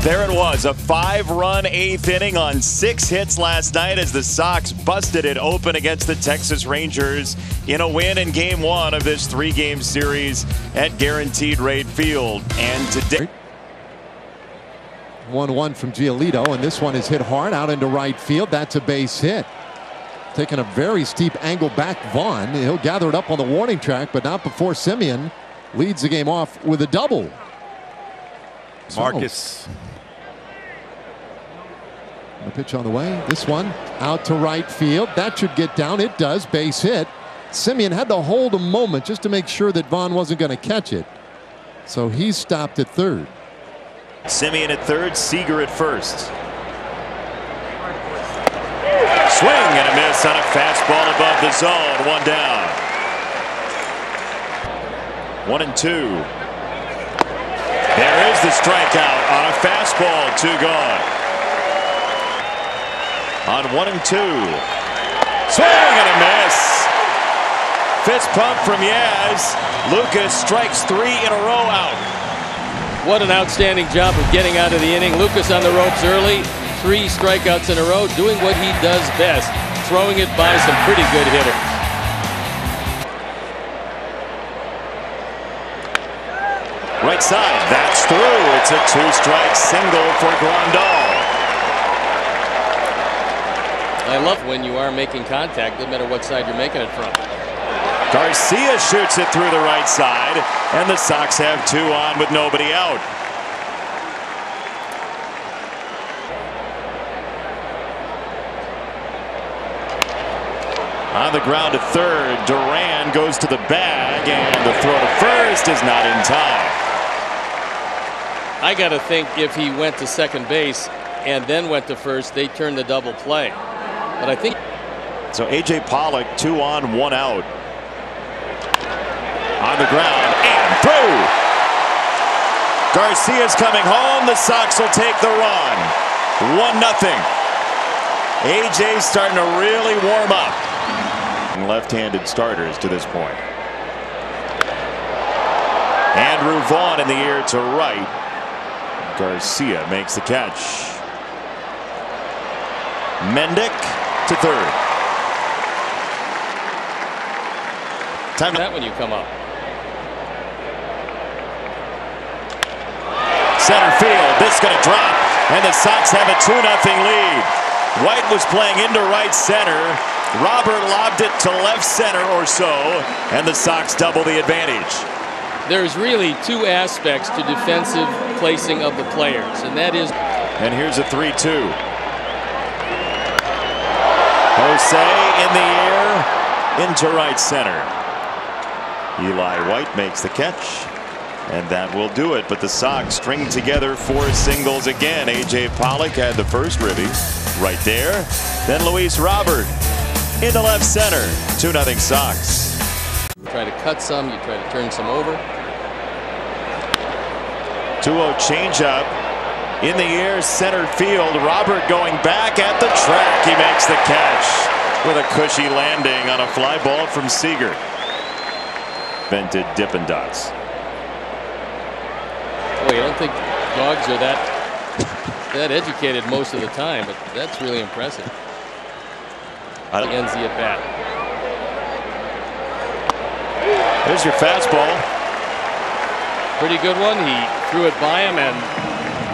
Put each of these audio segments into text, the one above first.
There it was, a 5-run 8th inning on 6 hits last night as the Sox busted it open against the Texas Rangers in a win in Game 1 of this 3-game series at Guaranteed Rate Field. And today 1-1 from Giolito, and this one is hit hard out into right field. That's a base hit. Taking a very steep angle back, Vaughn. He'll gather it up on the warning track, but not before Semien leads the game off with a double. Marcus. The pitch on the way. This one out to right field. That should get down. It does. Base hit. Semien had to hold a moment just to make sure that Vaughn wasn't going to catch it. So he stopped at third. Semien at third, Seager at first. Swing and a miss on a fastball above the zone. 1 down. 1-2. There is the strikeout on a fastball. 2 gone. On 1-2. Swing and a miss. Fist pump from Yaz. Lucas strikes 3 in a row out. What an outstanding job of getting out of the inning. Lucas on the ropes early. 3 strikeouts in a row, doing what he does best, throwing it by some pretty good hitters. Right side, that's through. It's a 2-strike single for Grandal. I love when you are making contact, no matter what side you're making it from. Garcia shoots it through the right side, and the Sox have 2 on with nobody out. On the ground to third, Duran goes to the bag, and the throw to first is not in time. I got to think if he went to second base and then went to first, they turned the double play. But I think so. A.J. Pollock 2 on 1 out. On the ground and through. Garcia's coming home. The Sox will take the run. 1-0. A.J.'s starting to really warm up. Left-handed starters to this point. Andrew Vaughn in the air to right. Garcia makes the catch. Mendick to third. Time that when you come up. Center field. This is going to drop, and the Sox have a 2-0 lead. White was playing into right center. Robert lobbed it to left center or so, and the Sox double the advantage. There's really 2 aspects to defensive placing of the players, and that is. And here's a 3-2. Jose in the air into right center. Eli White makes the catch, and that will do it. But the Sox string together 4 singles again. A.J. Pollock had the first ribby right there. Then Luis Robert into left center. 2-0 Sox. You try to cut some, you try to turn some over. 2-0 changeup in the air, center field. Robert going back at the track. He makes the catch with a cushy landing on a fly ball from Seager. Invented Dippin' Dots. Boy, I don't think dogs are that educated most of the time, but that's really impressive. Ends the at bat. There's your fastball. Pretty good one. He threw it by him, and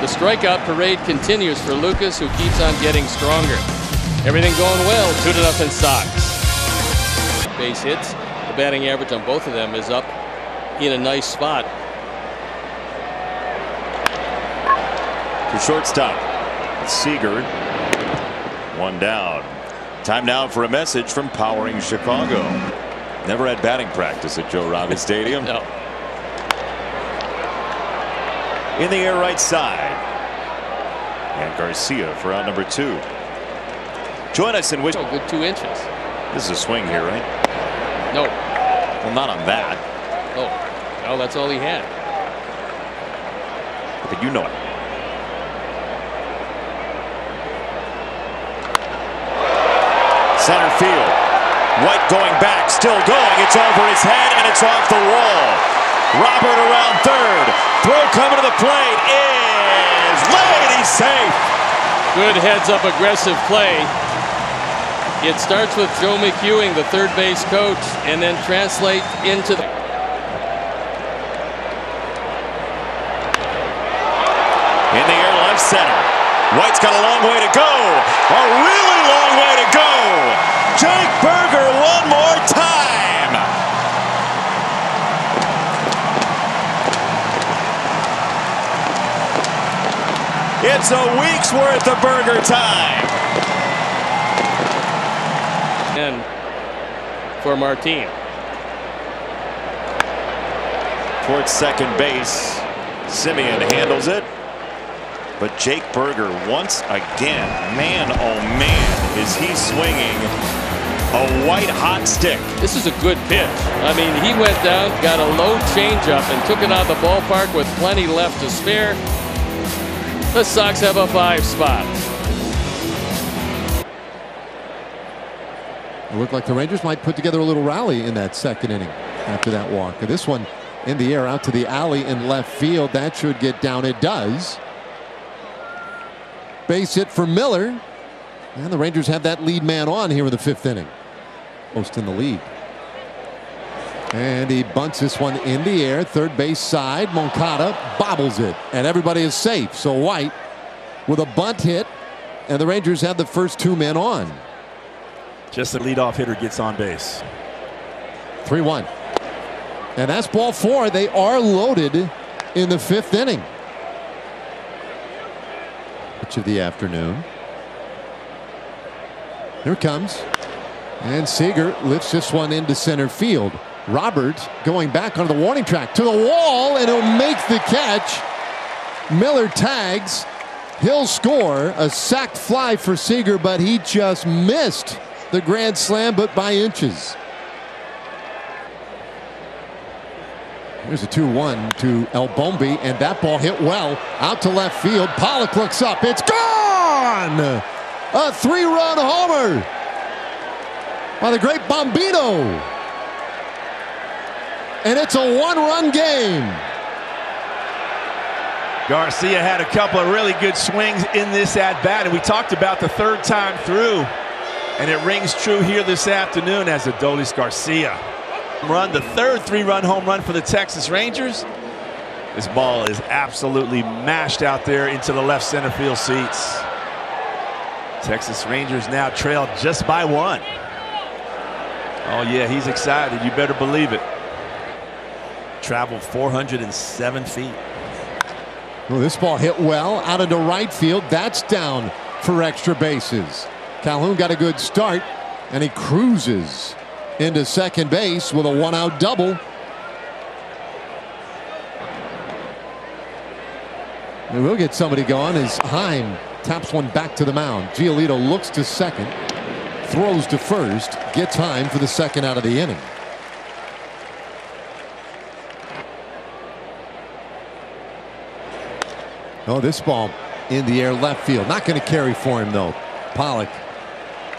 the strikeout parade continues for Lucas, who keeps on getting stronger. Everything going well. 2-0 Sox. Base hits. The batting average on both of them is up in a nice spot. To shortstop, it's Seager. 1 down. Time now for a message from Powering Chicago. Never had batting practice at Joe Robbins Stadium. No. In the air right side. And Garcia for out number 2. Join us in which. A good 2 inches. This is a swing here, right? No. Well, not on that. Oh, no, that's all he had. But you know it. Center field. White going back, still going. It's over his head, and it's off the wall. Robert around third. Throw coming to the plate is laid Good heads-up aggressive play. It starts with Joe McEwing, the third base coach, and then translate into the... In the air, left center. White's got a long way to go. A really long way to go. Jake Burger one more time. It's a week's worth of Burger time. And for Martin. Towards second base. Semien handles it. But Jake Burger once again, man oh man, is he swinging a white hot stick. This is a good pitch. I mean, he went down, got a low changeup, and took it out of the ballpark with plenty left to spare. The Sox have a 5 spot. It looked like the Rangers might put together a little rally in that second inning after that walk. This one in the air out to the alley in left field. That should get down. It does. Base hit for Miller. And the Rangers have that lead man on here in the 5th inning. Most in the lead. And he bunts this one in the air. Third base side. Moncada bobbles it. And everybody is safe. So White with a bunt hit. And the Rangers have the first 2 men on. Just the leadoff hitter gets on base. 3-1. And that's ball 4. They are loaded in the 5th inning. Pitch of the afternoon. Here it comes. And Seager lifts this one into center field. Roberts going back on the warning track to the wall, and he'll make the catch. Miller tags. He'll score a sac fly for Seager, but he just missed the grand slam, but by inches. Here's a 2-1 to Albombi, and that ball hit well out to left field. Pollock looks up. It's gone! A 3-run homer by the great Bombino. And it's a 1-run game. Garcia had a couple of really good swings in this at-bat, and we talked about the 3rd time through. And it rings true here this afternoon as Adolis Garcia run the 3rd 3-run home run for the Texas Rangers. This ball is absolutely mashed out there into the left center field seats. Texas Rangers now trail just by 1. Oh yeah, he's excited. You better believe it. Traveled 407 feet. Well, this ball hit well out into right field. That's down for extra bases. Calhoun got a good start, and he cruises into second base with a 1-out double. And we'll get somebody going as Heim taps one back to the mound. Giolito looks to second, throws to first, gets Heim for the 2nd out of the inning. Oh, this ball in the air left field. Not going to carry for him, though. Pollock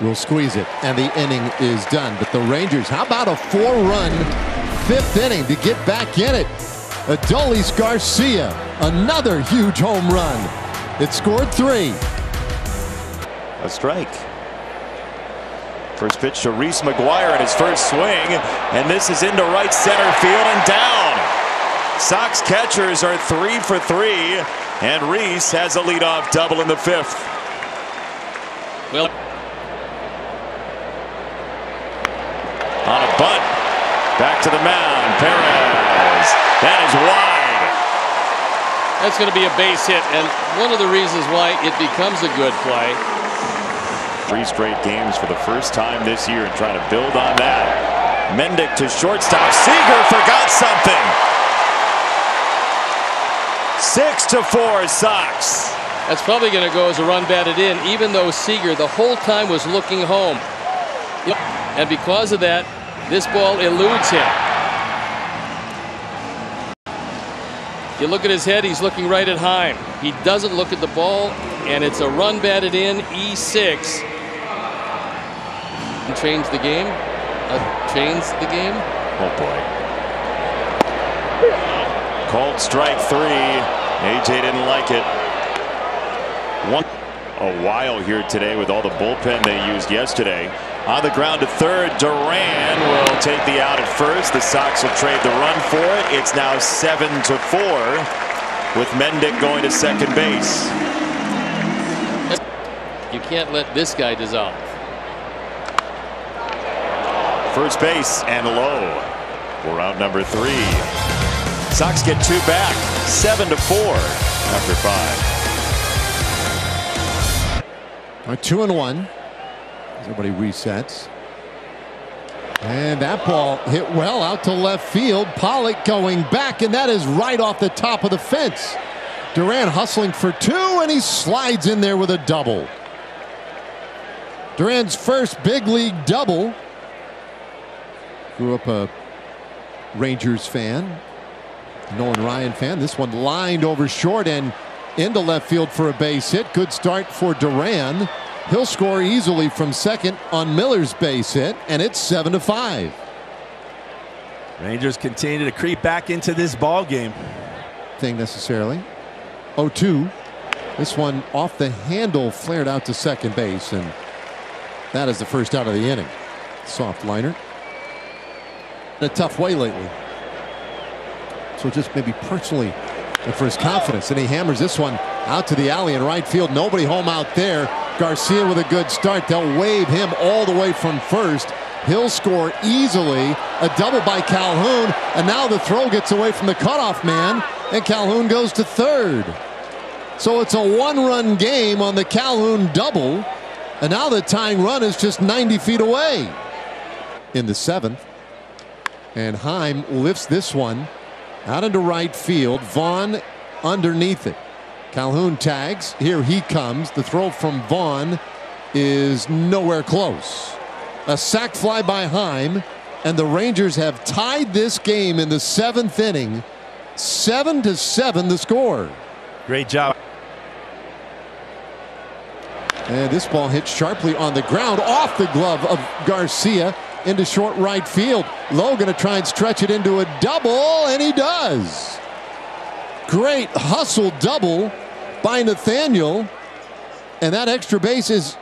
will squeeze it, and the inning is done. But the Rangers, how about a 4-run 5th inning to get back in it? Adolis Garcia, another huge home run. It scored 3. A strike. First pitch to Reese McGuire in his first swing, and this is into right center field and down. Sox catchers are 3 for 3, and Reese has a leadoff double in the 5th. Well, on a bunt, back to the mound, Perez. That is wide. that's going to be a base hit, and one of the reasons why it becomes a good play. 3 straight games for the first time this year, and trying to build on that. Mendick to shortstop. Seager forgot something. 6-4 Sox. That's probably going to go as a run batted in, even though Seager the whole time was looking home. And because of that, this ball eludes him. You look at his head, he's looking right at Heim. He doesn't look at the ball, and it's a run batted in, E6. Change the game. Change the game. Oh boy. Called strike 3. AJ didn't like it. 1. a while here today with all the bullpen they used yesterday. On the ground to third, Duran will take the out at first. The Sox will trade the run for it. It's now 7-4 with Mendick going to second base. You can't let this guy dissolve. First base and low for out number 3. Sox get 2 back, 7-4 after 5. 2-1. Everybody resets. And that ball hit well out to left field. Pollock going back, and that is right off the top of the fence. Duran hustling for 2, and he slides in there with a double. Duran's first big league double. Grew up a Rangers fan, Nolan Ryan fan. This one lined over short and into left field for a base hit. Good start for Duran. He'll score easily from second on Miller's base hit, and it's 7-5. Rangers continue to creep back into this ball game. Thing necessarily. 0-2. This one off the handle, flared out to second base, and that is the first out of the inning. Soft liner. In a tough way lately. So just maybe personally for his confidence, and he hammers this one out to the alley in right field. Nobody home out there. Garcia with a good start. They'll wave him all the way from first. He'll score easily. A double by Calhoun, and now the throw gets away from the cutoff man, and Calhoun goes to third. So it's a 1-run game on the Calhoun double, and now the tying run is just 90 feet away. In the 7th, and Heim lifts this one out into right field. Vaughn underneath it. Calhoun tags. Here he comes. The throw from Vaughn is nowhere close. A sac fly by Heim, and the Rangers have tied this game in the 7th inning. 7-7 the score. Great job. And this ball hit sharply on the ground off the glove of Garcia into short right field. Lowe going to try and stretch it into a double, and he does. Great hustle double by Nathaniel, and that extra base is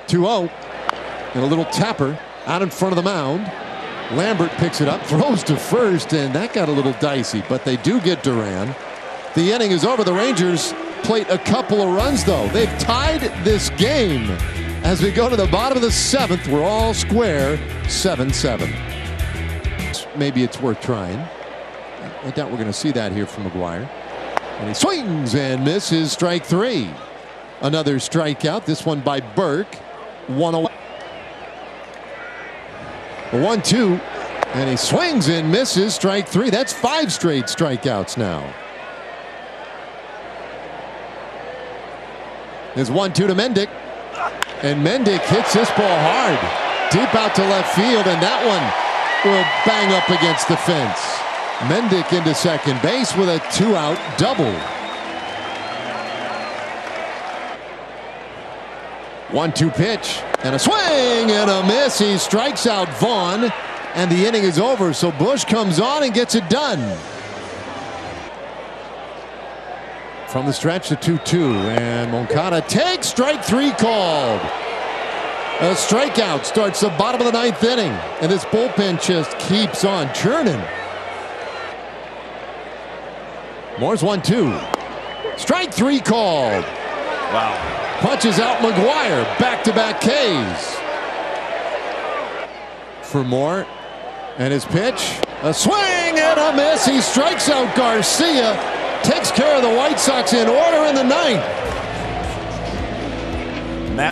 2-0. And a little tapper out in front of the mound. Lambert picks it up, throws to first, and that got a little dicey, but they do get Duran. The inning is over. The Rangers plate a couple of runs, though. They've tied this game. As we go to the bottom of the 7th, we're all square, 7-7. Maybe it's worth trying. I doubt we're going to see that here from McGuire. And he swings and misses, strike 3. Another strikeout, this one by Burke. 1-0. 1-2, and he swings and misses, strike 3. That's 5 straight strikeouts now. There's 1-2 to Mendick, and Mendick hits this ball hard deep out to left field, and that one will bang up against the fence. Mendick into second base with a 2-out double. 1-2 pitch, and a swing and a miss. He strikes out Vaughn, and the inning is over. So Bush comes on and gets it done. From the stretch to 2-2, and Moncada takes strike 3 called. A strikeout starts the bottom of the 9th inning, and this bullpen just keeps on churning. Moore's 1-2. Strike 3 called. Wow. Punches out McGuire. Back-to-back Ks. For Moore. And his pitch. A swing and a miss. He strikes out Garcia. Takes care of the White Sox in order in the 9th.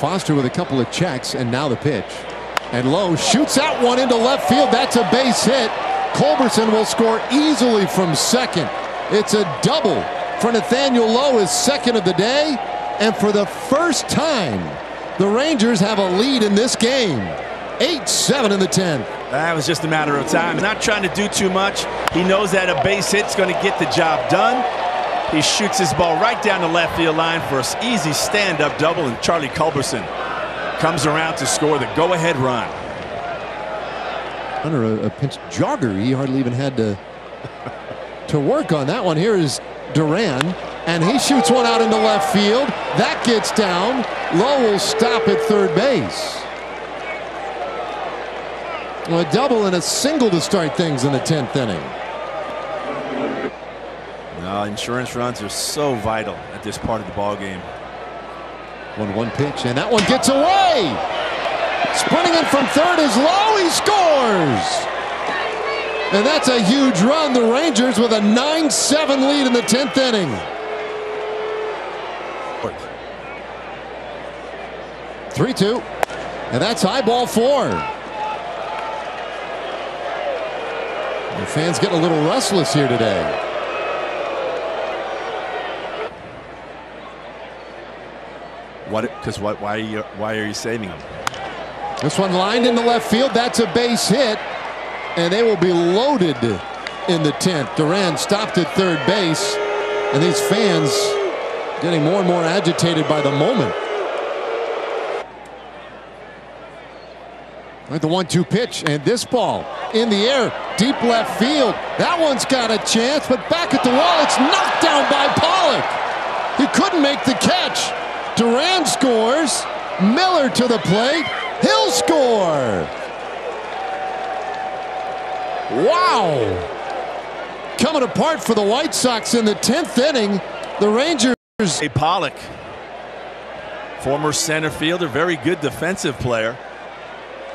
Foster with a couple of checks, and now the pitch. And Lowe shoots that one into left field. That's a base hit. Culberson will score easily from second. It's a double for Nathaniel Lowe, his second of the day. And for the first time, the Rangers have a lead in this game. 8-7 in the 10th. That was just a matter of time. Not trying to do too much. He knows that a base hit's going to get the job done. He shoots his ball right down the left field line for an easy stand-up double, and Charlie Culberson comes around to score the go-ahead run. Under a pinch jogger, he hardly even had to work on that one. Here is Duran, And he shoots one out into left field. That gets down. Lowe will stop at third base. Well, a double and a single to start things in the 10th inning. No, insurance runs are so vital at this part of the ball game. 1-1 pitch, and that one gets away. Sprinting in from third is Lowe. He scores. And that's a huge run. The Rangers with a 9-7 lead in the 10th inning. 3-2. And that's high ball 4. The fans getting a little restless here today. Why are you saving them? This one lined into left field. That's a base hit. And they will be loaded in the 10th. Duran stopped at third base. And these fans getting more and more agitated by the moment. With the 1-2 pitch, and this ball in the air, deep left field. That one's got a chance, but back at the wall, it's knocked down by Pollock. He couldn't make the catch. Duran scores. Miller to the plate. He'll score. Wow. Coming apart for the White Sox in the 10th inning. The Rangers. Hey, Pollock, former center fielder, very good defensive player.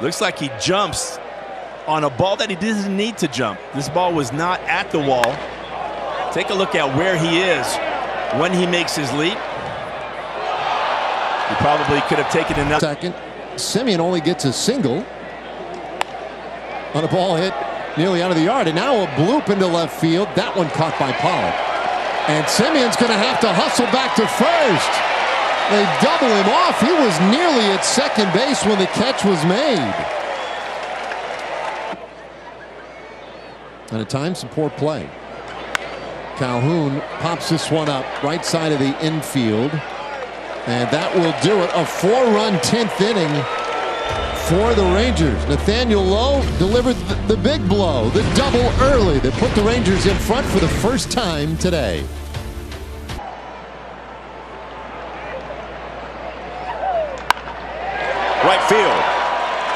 Looks like he jumps on a ball that he doesn't need to jump. This ball was not at the wall. Take a look at where he is when he makes his leap. He probably could have taken another second. Semien only gets a single on a ball hit nearly out of the yard, and now a bloop into left field. That one caught by Pollock. And Semien's going to have to hustle back to first. They double him off. He was nearly at second base when the catch was made. And at times, some poor play. Calhoun pops this one up right side of the infield. And that will do it. A 4-run 10th inning for the Rangers. Nathaniel Lowe delivered the big blow, the double early that put the Rangers in front for the first time today. Right field.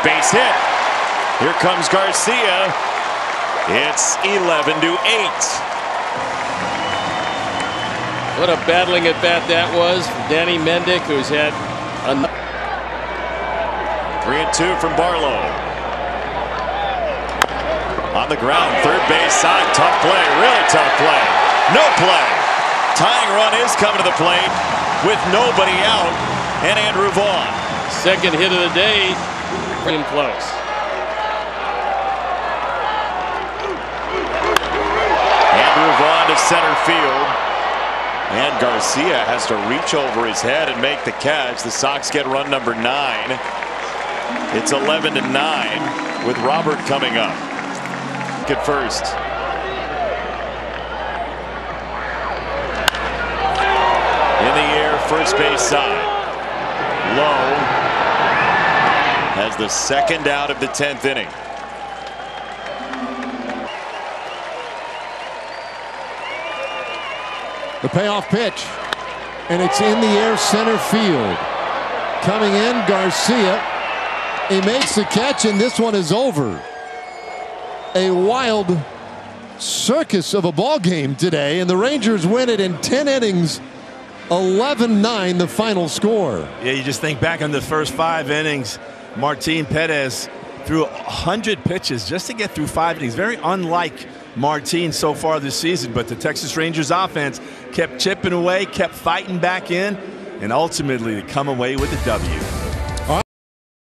Base hit. Here comes Garcia. It's 11-8. What a battling at bat that was for Danny Mendick, who's had a 3-2 from Barlow. On the ground, third base side, tough play, really tough play. No play. Tying run is coming to the plate with nobody out, and Andrew Vaughn. second hit of the day. Pretty close. Andrew Vaughn to center field. And Garcia has to reach over his head and make the catch. The Sox get run number 9. It's 11-9 with Robert coming up. At first. In the air, first base side. Lowe has the second out of the 10th inning. The payoff pitch, and it's in the air center field. Coming in, Garcia. He makes the catch, and this one is over. A wild circus of a ball game today, and the Rangers win it in 10 innings. 11-9 the final score. Yeah, you just think back on the first 5 innings. Martin Perez threw 100 pitches just to get through 5 innings. Very unlike Martin so far this season, but the Texas Rangers offense kept chipping away, kept fighting back in, and ultimately they come away with a W.